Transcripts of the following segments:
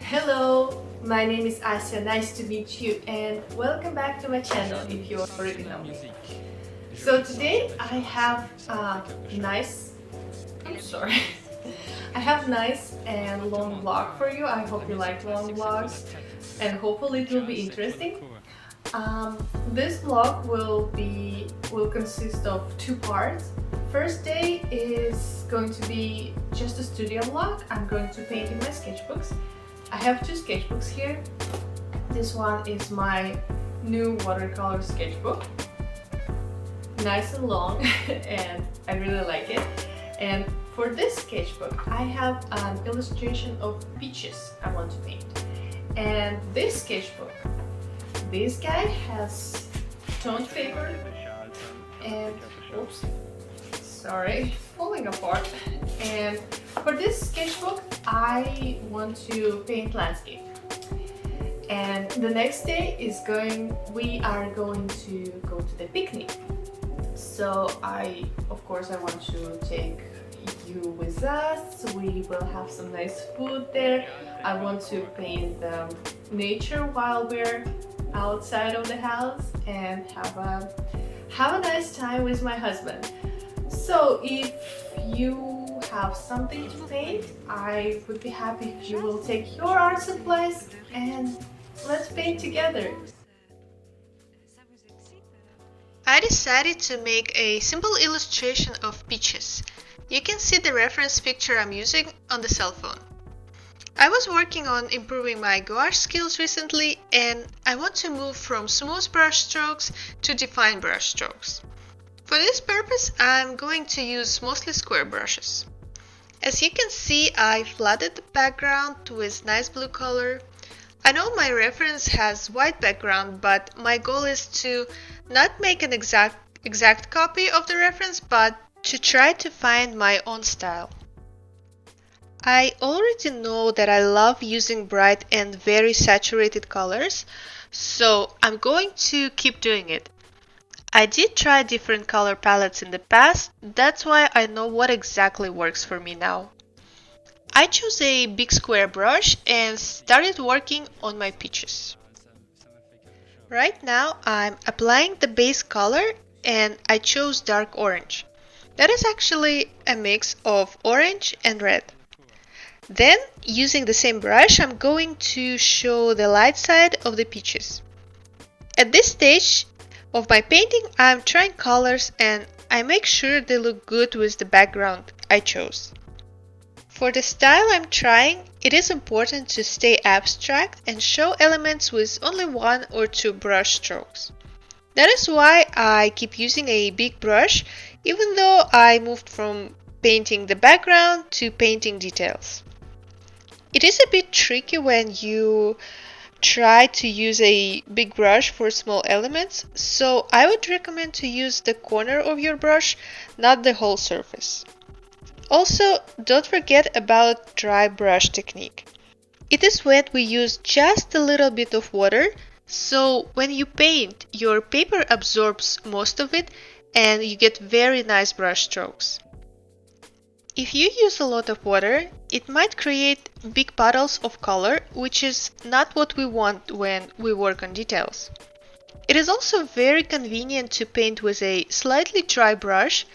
Hello, my name is Asya, nice to meet you and welcome back to my channel if you already know me. So today I have a nice, I'm sorry, I have nice and long vlog for you. I hope you like long vlogs and hopefully it will be interesting. This vlog will consist of two parts. First day is going to be just a studio vlog. I'm going to paint in my sketchbooks. I have two sketchbooks here. This one is my new watercolor sketchbook. Nice and long and I really like it. And for this sketchbook I have an illustration of peaches I want to paint. And this sketchbook, this guy has toned paper and oops, sorry, falling apart. And for this sketchbook I want to paint landscape. And the next day is we are going to go to the picnic. So of course I want to take you with us. We will have some nice food there. I want to paint the nature while we're outside of the house and have a nice time with my husband. So if you have something to paint, I would be happy if you will take your art supplies and let's paint together. I decided to make a simple illustration of peaches. You can see the reference picture I'm using on the cell phone. I was working on improving my gouache skills recently and I want to move from smooth brush strokes to defined brush strokes. For this purpose, I'm going to use mostly square brushes. As you can see, I flooded the background with nice blue color. I know my reference has white background, but my goal is to not make an exact copy of the reference, but to try to find my own style. I already know that I love using bright and very saturated colors, so I'm going to keep doing it. I did try different color palettes in the past, that's why I know what exactly works for me now. I chose a big square brush and started working on my peaches. Right now I'm applying the base color and I chose dark orange. That is actually a mix of orange and red. Then, using the same brush, I'm going to show the light side of the peaches. At this stage of my painting, I'm trying colors and I make sure they look good with the background I chose. For the style I'm trying, it is important to stay abstract and show elements with only one or two brush strokes. That is why I keep using a big brush, even though I moved from painting the background to painting details. It is a bit tricky when you try to use a big brush for small elements, so I would recommend to use the corner of your brush, not the whole surface. Also, don't forget about dry brush technique. It is when we use just a little bit of water, so when you paint, your paper absorbs most of it and you get very nice brush strokes. If you use a lot of water, it might create big puddles of color, which is not what we want when we work on details. It is also very convenient to paint with a slightly dry brush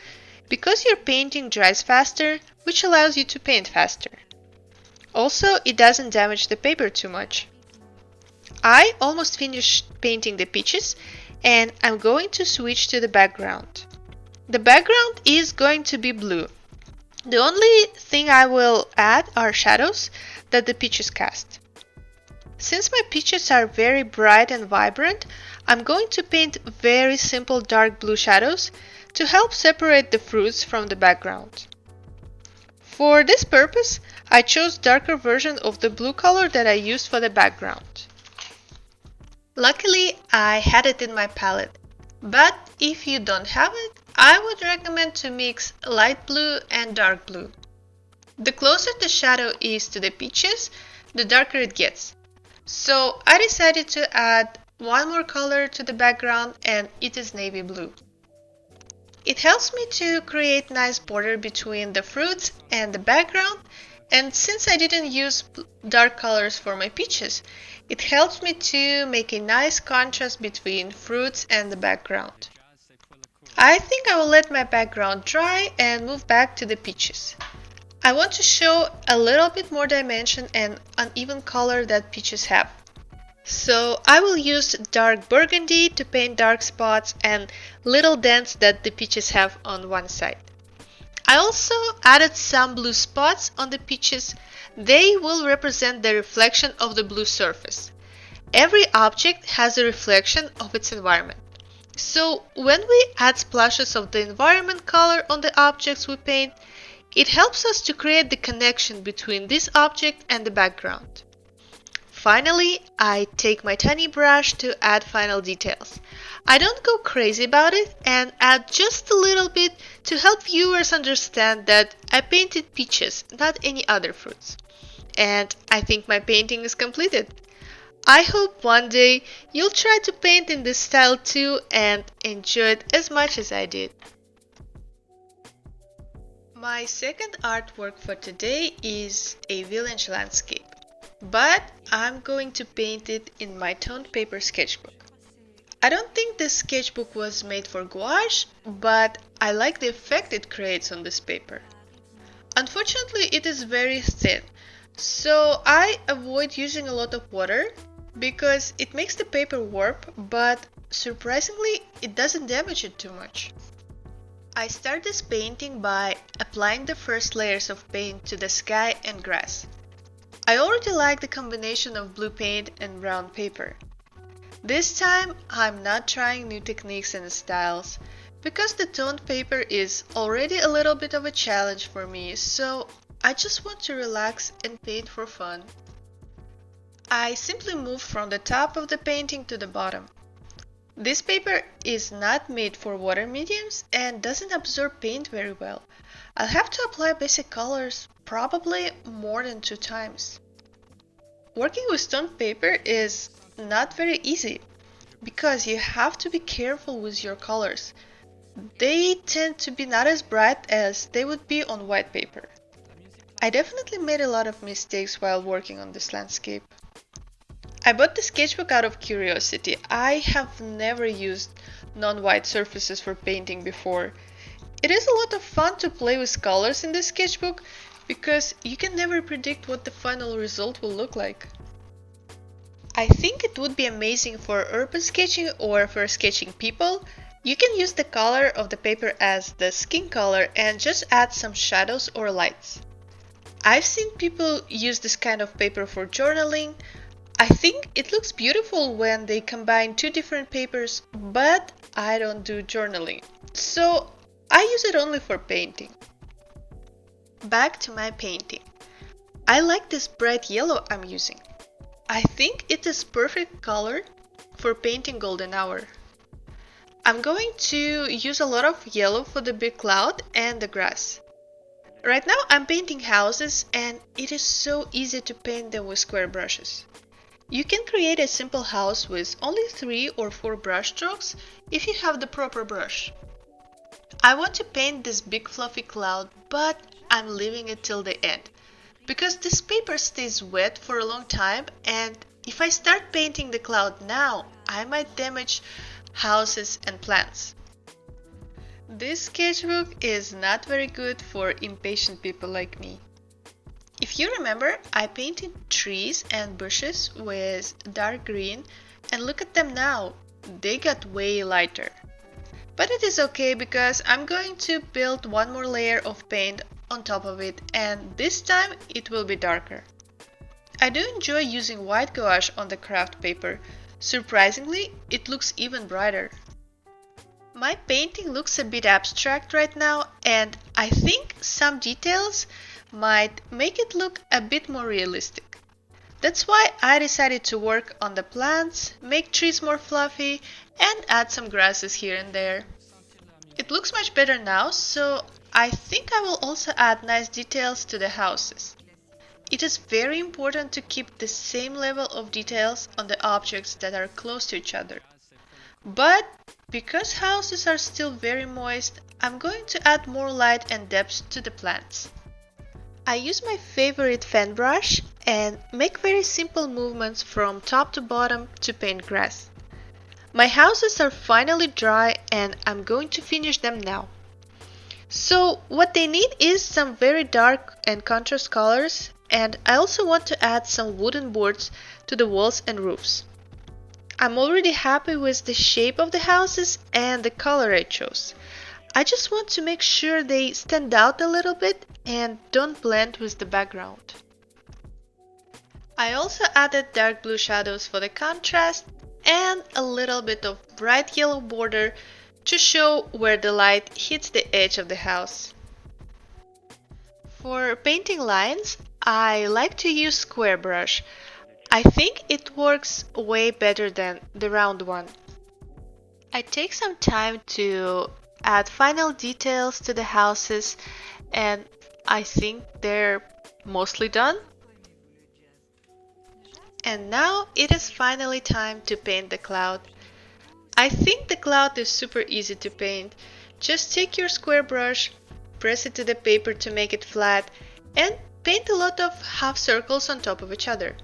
because your painting dries faster, which allows you to paint faster. Also, it doesn't damage the paper too much. I almost finished painting the peaches and I'm going to switch to the background. The background is going to be blue. The only thing I will add are shadows that the peaches cast. Since my peaches are very bright and vibrant, I'm going to paint very simple dark blue shadows to help separate the fruits from the background. For this purpose, I chose darker version of the blue color that I used for the background. Luckily, I had it in my palette, but if you don't have it, I would recommend to mix light blue and dark blue. The closer the shadow is to the peaches, the darker it gets. So I decided to add one more color to the background and it is navy blue. It helps me to create nice border between the fruits and the background And since I didn't use dark colors for my peaches, it helps me to make a nice contrast between fruits and the background. I think I will let my background dry and move back to the peaches. I want to show a little bit more dimension and uneven color that peaches have. So I will use dark burgundy to paint dark spots and little dents that the peaches have on one side. I also added some blue spots on the peaches. They will represent the reflection of the blue surface. Every object has a reflection of its environment. So when we add splashes of the environment color on the objects we paint, it helps us to create the connection between this object and the background. Finally, I take my tiny brush to add final details. I don't go crazy about it and add just a little bit to help viewers understand that I painted peaches, not any other fruits. And I think my painting is completed. I hope one day you'll try to paint in this style too and enjoy it as much as I did. My second artwork for today is a village landscape, but I'm going to paint it in my toned paper sketchbook. I don't think this sketchbook was made for gouache, but I like the effect it creates on this paper. Unfortunately, it is very thin, so I avoid using a lot of water because it makes the paper warp, but surprisingly, it doesn't damage it too much. I start this painting by applying the first layers of paint to the sky and grass. I already like the combination of blue paint and brown paper. This time I'm not trying new techniques and styles because the toned paper is already a little bit of a challenge for me, so I just want to relax and paint for fun. I simply move from the top of the painting to the bottom. This paper is not made for water mediums and doesn't absorb paint very well. I'll have to apply basic colors probably more than 2 times. Working with toned paper is not very easy because you have to be careful with your colors. They tend to be not as bright as they would be on white paper. I definitely made a lot of mistakes while working on this landscape. I bought the sketchbook out of curiosity. I have never used non-white surfaces for painting before. It is a lot of fun to play with colors in this sketchbook because you can never predict what the final result will look like. I think it would be amazing for urban sketching or for sketching people. You can use the color of the paper as the skin color and just add some shadows or lights. I've seen people use this kind of paper for journaling. I think it looks beautiful when they combine two different papers, but I don't do journaling, so I use it only for painting. Back to my painting. I like this bright yellow I'm using. I think it is perfect color for painting golden hour. I'm going to use a lot of yellow for the big cloud and the grass. Right now I'm painting houses and it is so easy to paint them with square brushes. You can create a simple house with only 3 or 4 brush strokes if you have the proper brush. I want to paint this big fluffy cloud, but I'm leaving it till the end because this paper stays wet for a long time, and if I start painting the cloud now, I might damage houses and plants. This sketchbook is not very good for impatient people like me. If you remember, I painted trees and bushes with dark green, and look at them now, they got way lighter. But it is okay because I'm going to build one more layer of paint on top of it, and this time it will be darker. I do enjoy using white gouache on the craft paper. Surprisingly, it looks even brighter. My painting looks a bit abstract right now, and I think some details might make it look a bit more realistic. That's why I decided to work on the plants, make trees more fluffy, and add some grasses here and there. It looks much better now, so I think I will also add nice details to the houses. It is very important to keep the same level of details on the objects that are close to each other. But because houses are still very moist, I'm going to add more light and depth to the plants. I use my favorite fan brush and make very simple movements from top to bottom to paint grass. My houses are finally dry and I'm going to finish them now. So what they need is some very dark and contrast colors, and I also want to add some wooden boards to the walls and roofs. I'm already happy with the shape of the houses and the color I chose. I just want to make sure they stand out a little bit and don't blend with the background. I also added dark blue shadows for the contrast and a little bit of bright yellow border to show where the light hits the edge of the house. For painting lines, I like to use square brush. I think it works way better than the round one. I take some time to add final details to the houses and I think they're mostly done. And now it is finally time to paint the cloud. I think the cloud is super easy to paint. Just take your square brush, press it to the paper to make it flat, and paint a lot of half circles on top of each other.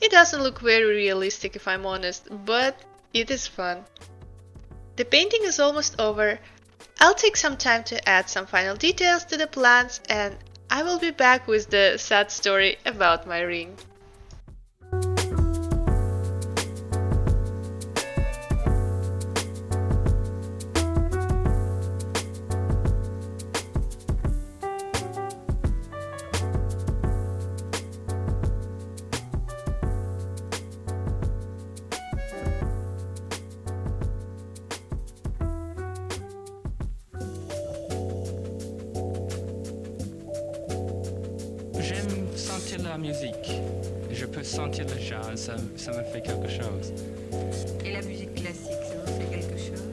It doesn't look very realistic if I'm honest, but it is fun. The painting is almost over. I'll take some time to add some final details to the plants and I will be back with the sad story about my ring. J'aime sentir la musique. Je peux sentir le jazz, ça me fait quelque chose. Et la musique classique, ça vous fait quelque chose?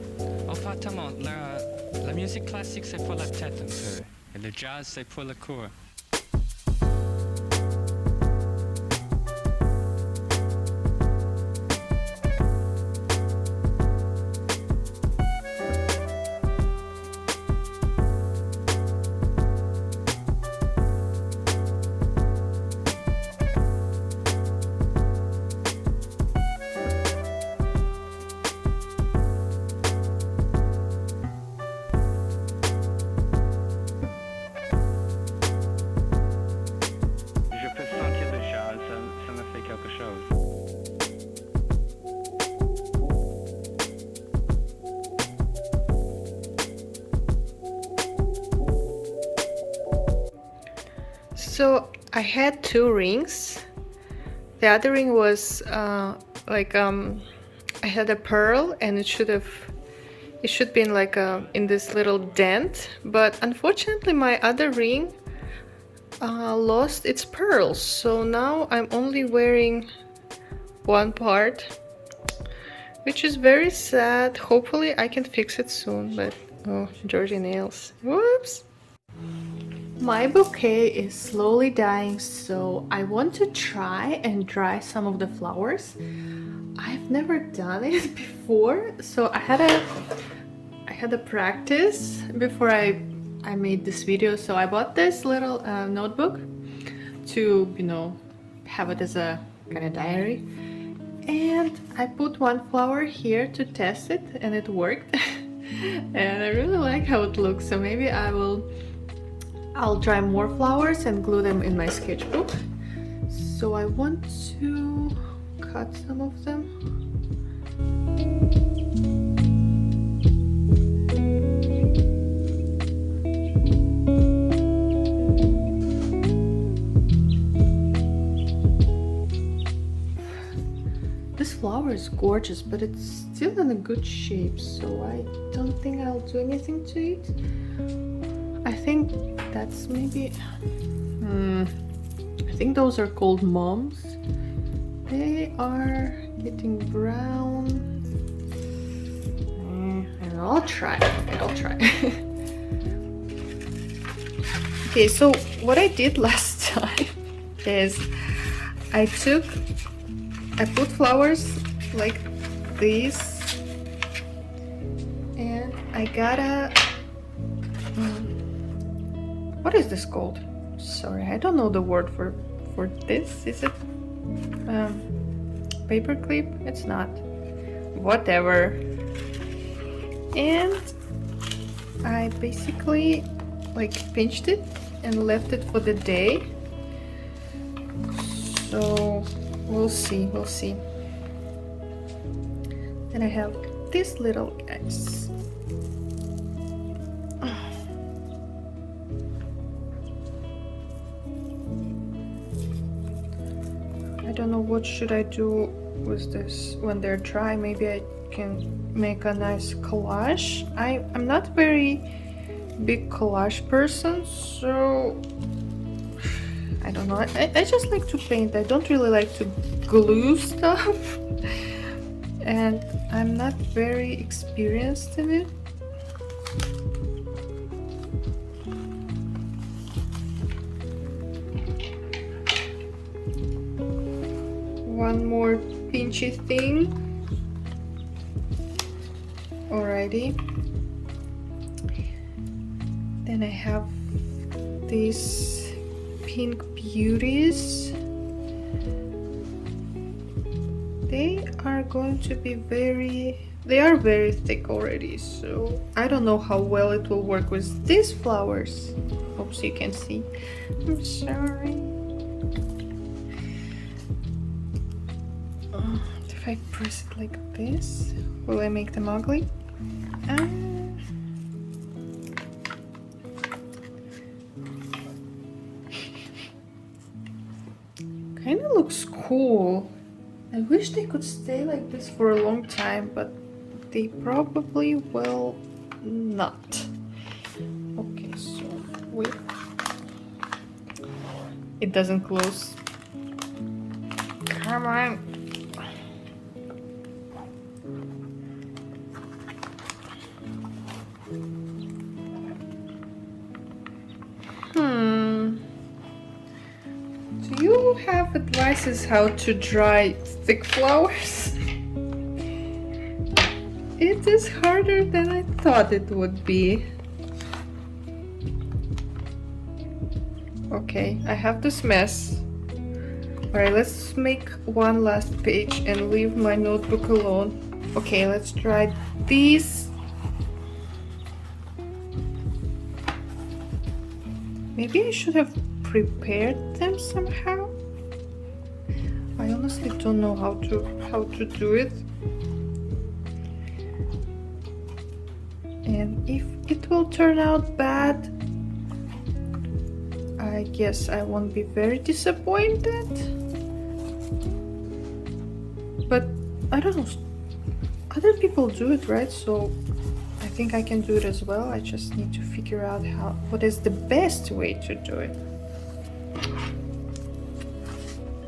Enfin, tellement, la musique classique c'est pour la tête un peu, et le jazz c'est pour le corps. So I had two rings. The other ring was I had a pearl and it should be in in this little dent, but unfortunately my other ring lost its pearls, so now I'm only wearing one part, which is very sad. Hopefully I can fix it soon, but oh, dirty nails. Whoops! My bouquet is slowly dying, so I want to try and dry some of the flowers. I've never done it before, so I had a practice before I made this video. So I bought this little notebook to, have it as a kind of diary. And I put one flower here to test it, and it worked. And I really like how it looks, so maybe I'll dry more flowers and glue them in my sketchbook. So I want to cut some of them. This flower is gorgeous, but it's still in a good shape, so I don't think I'll do anything to it. I think that's maybe... I think those are called mums. They are getting brown. And I'll try. Okay, so what I did last time is I put flowers like these, and I got a what is this called? sorry, I don't know the word for this. Is it paper clip? It's not. Whatever. And I basically like pinched it and left it for the day. So we'll see. Then I have these little guys. I don't know what should I do with this when they're dry. Maybe I can make a nice collage. I'm not very big collage person, so I don't know. I just like to paint. I don't really like to glue stuff. And I'm not very experienced in it. One more pinchy thing. Alrighty. Then I have these pink beauties. They are going to be they are very thick already, so I don't know how well it will work with these flowers. Hope you can see. I'm sorry. If I press it like this, will I make them ugly? Kinda looks cool. I wish they could stay like this for a long time, but they probably will not. Okay, so wait. It doesn't close. Come on. Do you have advices how to dry thick flowers? It is harder than I thought it would be. Okay, I have this mess. Alright, let's make one last page and leave my notebook alone. Okay, let's try these. Maybe I should have prepared them somehow. I honestly don't know how to do it. And if it will turn out bad, I guess I won't be very disappointed. But I don't know. Other people do it, right? So I think I can do it as well. I just need to figure out what is the best way to do it.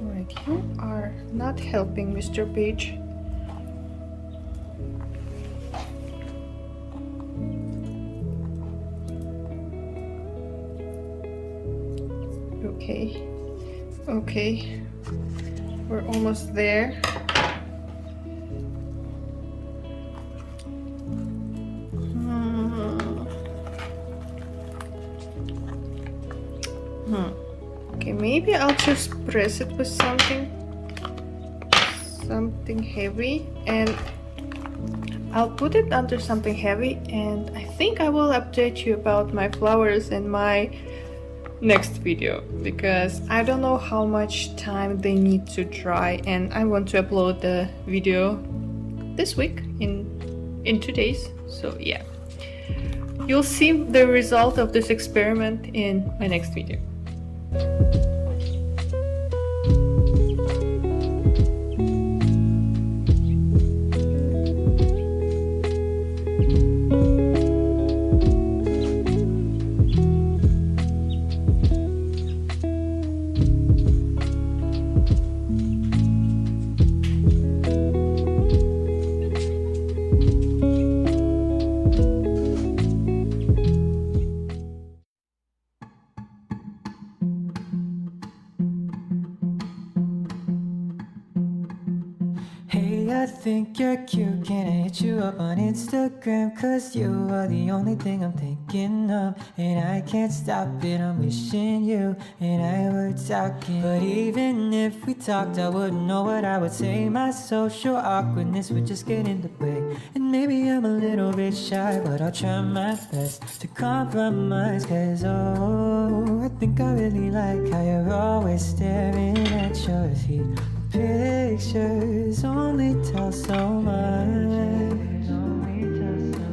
Alright, you are not helping, Mr. Page. Okay, we're almost there. Okay, maybe I'll just press it with something heavy, and I'll put it under something heavy, and I think I will update you about my flowers in my next video, because I don't know how much time they need to dry, and I want to upload the video this week in 2 days. So yeah, you'll see the result of this experiment in my next video. Hey, I think you're cute. Can I hit you up on Instagram? Cause you are the only thing I'm thinking of. And I can't stop it, I'm wishing you and I were talking. But even if we talked, I wouldn't know what I would say. My social awkwardness would just get in the way. And maybe I'm a little bit shy, but I'll try my best to compromise. Cause oh, I think I really like how you're always staring at your feet. Pictures only tell so much.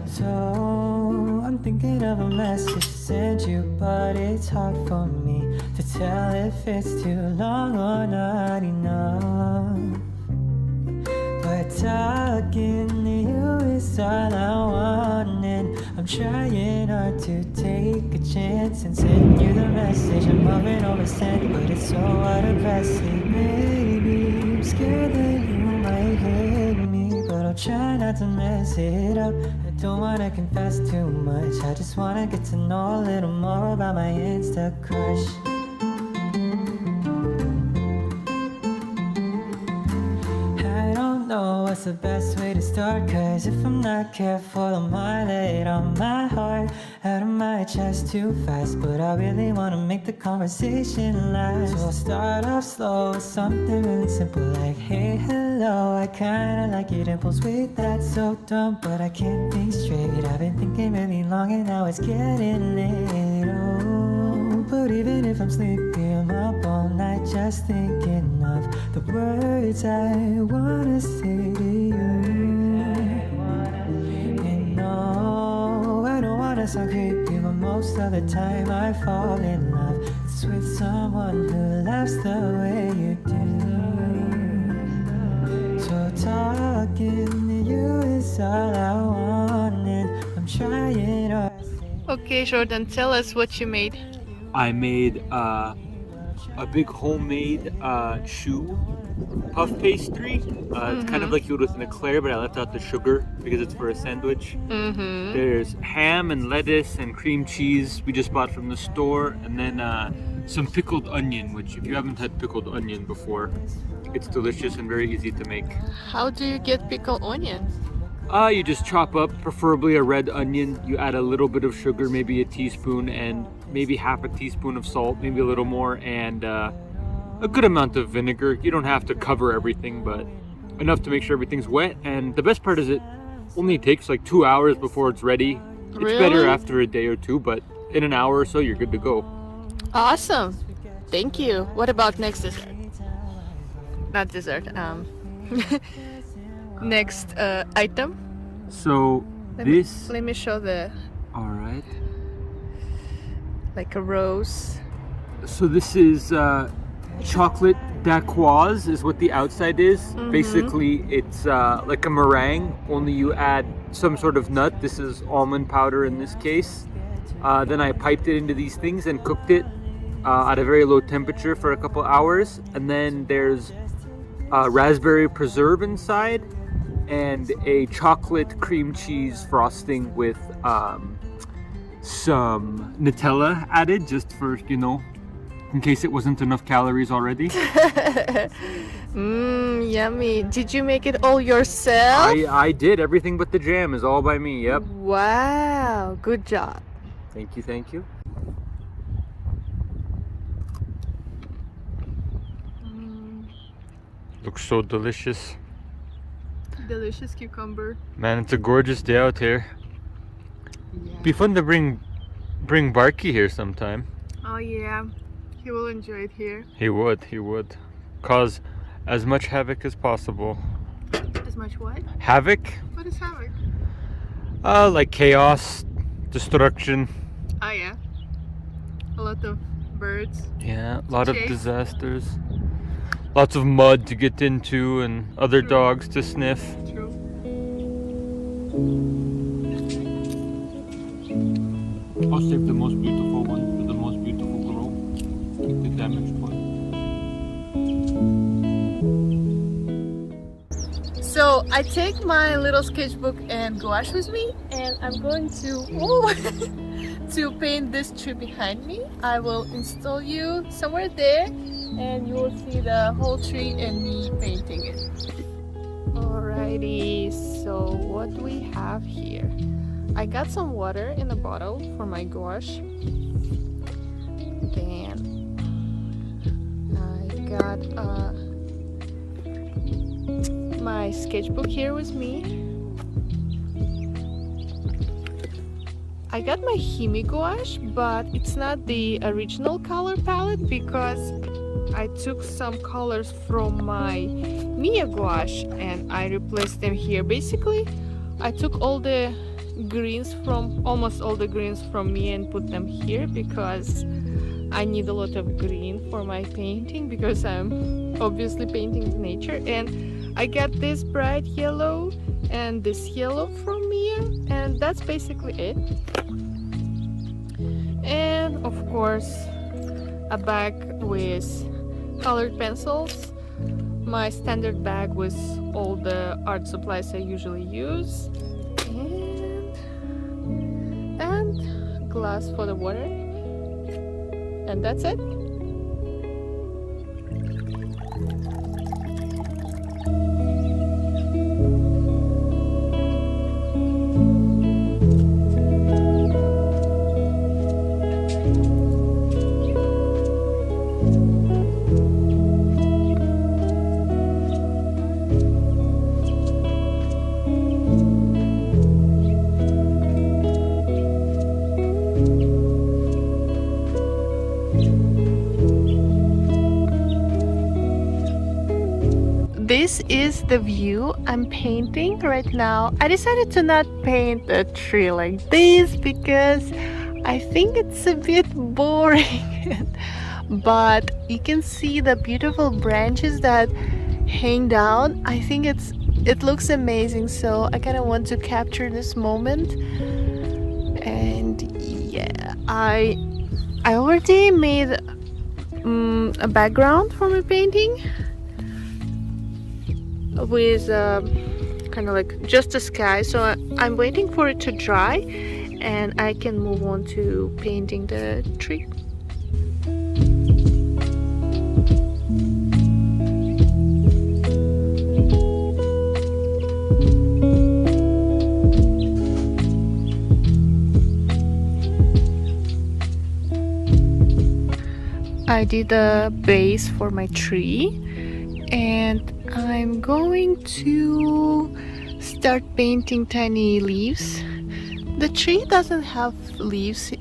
So I'm thinking of a message to send you, but it's hard for me to tell if it's too long or not enough. But talking to you is all I want, and I'm trying hard to take a chance and send you the message. I'm hovering over send, but it's so depressing. Maybe I'm scared that you might hate me, but I'll try not to mess it up. I don't wanna confess too much, I just wanna get to know a little more about my Insta crush. What's the best way to start? Cause if I'm not careful, I might lay it on my heart, out of my chest too fast. But I really wanna make the conversation last. So I'll start off slow with something really simple like, hey, hello, I kinda like your dimples. Wait, that's so dumb, but I can't think straight. I've been thinking really long and now it's getting late. Oh, but even if I'm sleepy, I'm up all night just thinking of the words I wanna say to you. And no, I don't wanna sound creepy, but most of the time I fall in love. It's with someone who laughs the way you do. So talking to you is all I want, and I'm trying hard. Okay, Jordan, tell us what you made. I made a big homemade shoe puff pastry. It's kind of like you would with an eclair, but I left out the sugar because it's for a sandwich. There's ham and lettuce and cream cheese we just bought from the store, and then some pickled onion, which if you haven't had pickled onion before, it's delicious and very easy to make. How do you get pickled onion? You just chop up, preferably a red onion. You add a little bit of sugar, maybe a teaspoon, and maybe half a teaspoon of salt, maybe a little more, and a good amount of vinegar. You don't have to cover everything, but enough to make sure everything's wet. And the best part is it only takes like 2 hours before it's ready. It's better after a day or two, but in an hour or so, you're good to go. Awesome. Thank you. What about next dessert? Not dessert. Next item. So Let me show the all right. like a rose. So this is chocolate dacquoise is what the outside is. Basically, it's like a meringue, only you add some sort of nut. This is almond powder in this case. Then I piped it into these things and cooked it at a very low temperature for a couple hours. And then there's raspberry preserve inside and a chocolate cream cheese frosting with some Nutella added, just for, you know, in case it wasn't enough calories already. Yummy. Did you make it all yourself? I did. Everything but the jam is all by me, yep. Wow, good job. Thank you, thank you. Looks so delicious. Delicious cucumber. Man, it's a gorgeous day out here. Yeah. Be fun to bring Barky here sometime. Oh yeah, he will enjoy it here. He would. Cause as much havoc as possible. As much what? Havoc? What is havoc? Like chaos, destruction. Oh yeah. A lot of birds. Yeah, a lot of Chase. disasters. Lots of mud to get into and other True. dogs to sniff. True. I'll save the most beautiful one for the most beautiful girl. Take the damaged one. So I take my little sketchbook and gouache with me, and I'm going to to paint this tree behind me. I will install you somewhere there, and you will see the whole tree and me painting it. Alrighty, so what we have here? I got some water in a bottle for my gouache. Then I got my sketchbook here with me. I got my Himi gouache, but it's not the original color palette because I took some colors from my Mia gouache and I replaced them here. Basically, I took all the greens from, almost all the greens from Mia and put them here because I need a lot of green for my painting because I'm obviously painting nature. And I got this bright yellow and this yellow from Mia, and that's basically it. And of course, a bag with colored pencils, my standard bag with all the art supplies I usually use, and glass for the water, and that's it. This is the view I'm painting right now. I decided to not paint a tree like this because I think it's a bit boring. But you can see the beautiful branches that hang down. I think it looks amazing, so I kind of want to capture this moment. And yeah, I already made a background for my painting with kind of like just the sky, so I'm waiting for it to dry and I can move on to painting the tree. I did a base for my tree and I'm going to start painting tiny leaves. The tree doesn't have leaves,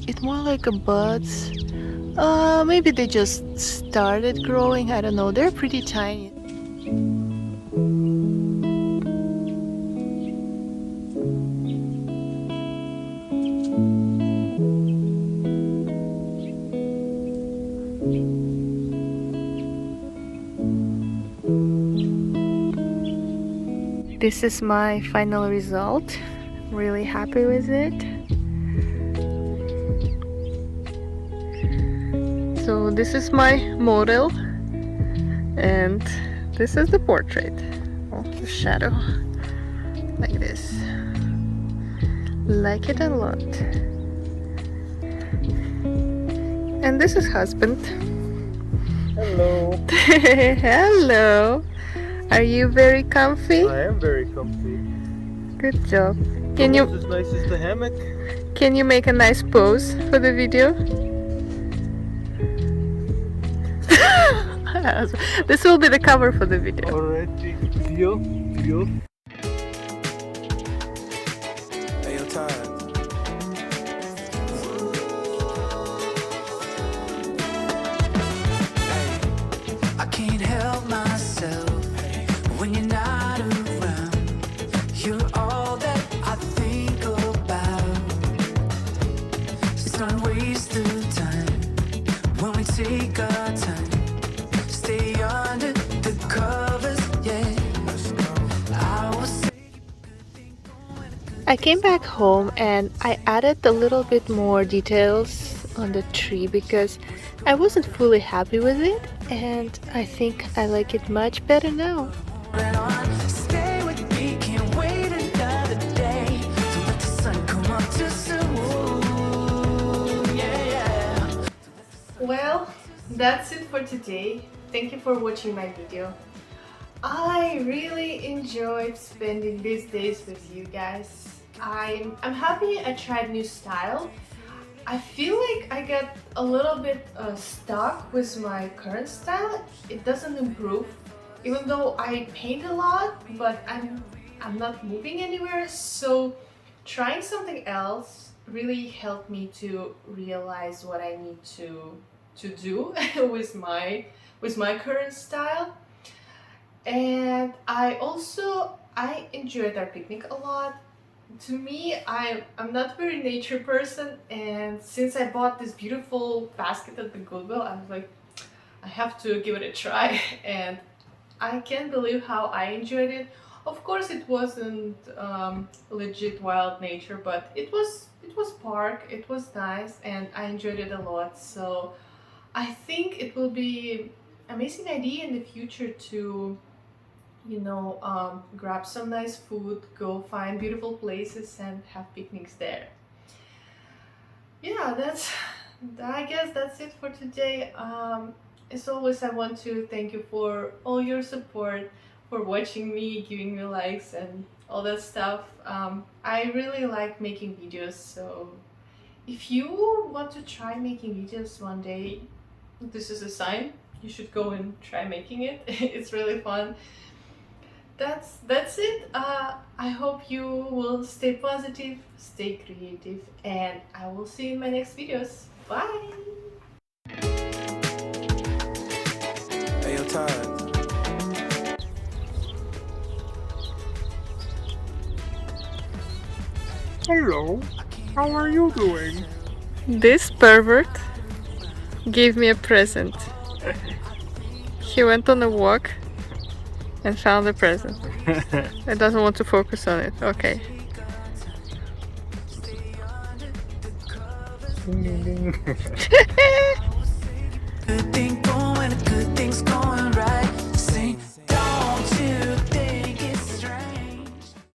it's more like a buds. Maybe they just started growing, I don't know, they're pretty tiny. This is my final result. I'm really happy with it. So this is my model and this is the portrait. Oh, the shadow. Like this. Like it a lot. And this is husband. Hello. Hello. Are you very comfy? I am very comfy. Good job. Can you Almost as nice as the hammock. Can you make a nice pose for the video? This will be the cover for the video. Alright, deal. Hey, yo, Todd. I can't help myself when you're not around. You're all that I think about. It's not a waste of time when we take our time. Stay under the covers, yeah. I was. I came back home and I added a little bit more details on the tree because I wasn't fully happy with it, and I think I like it much better now. Stay with me, can't wait another day. Don't let the sun come up too soon. Yeah. Well, that's it for today. Thank you for watching my video. I really enjoyed spending these days with you guys. I'm happy I tried new style. I feel like I get a little bit stuck with my current style. It doesn't improve, even though I paint a lot, but I'm not moving anywhere. So trying something else really helped me to realize what I need to do with my current style. And I enjoyed our picnic a lot. To me, I'm not very nature person, and since I bought this beautiful basket at the Goodwill, I was like, I have to give it a try, and I can't believe how I enjoyed it. Of course, it wasn't legit wild nature, but it was park. It was nice, and I enjoyed it a lot. So I think it will be amazing idea in the future to grab some nice food, go find beautiful places, and have picnics there. Yeah, I guess that's it for today. As always, I want to thank you for all your support, for watching me, giving me likes, and all that stuff. I really like making videos, so if you want to try making videos one day, this is a sign. You should go and try making it. It's really fun. That's it. I hope you will stay positive, stay creative, and I will see you in my next videos. Bye! Hey, yo, Todd. Hello, how are you doing? This pervert gave me a present. He went on a walk and found a present. I doesn't want to focus on it. Okay. Ding, ding, ding. Good thing going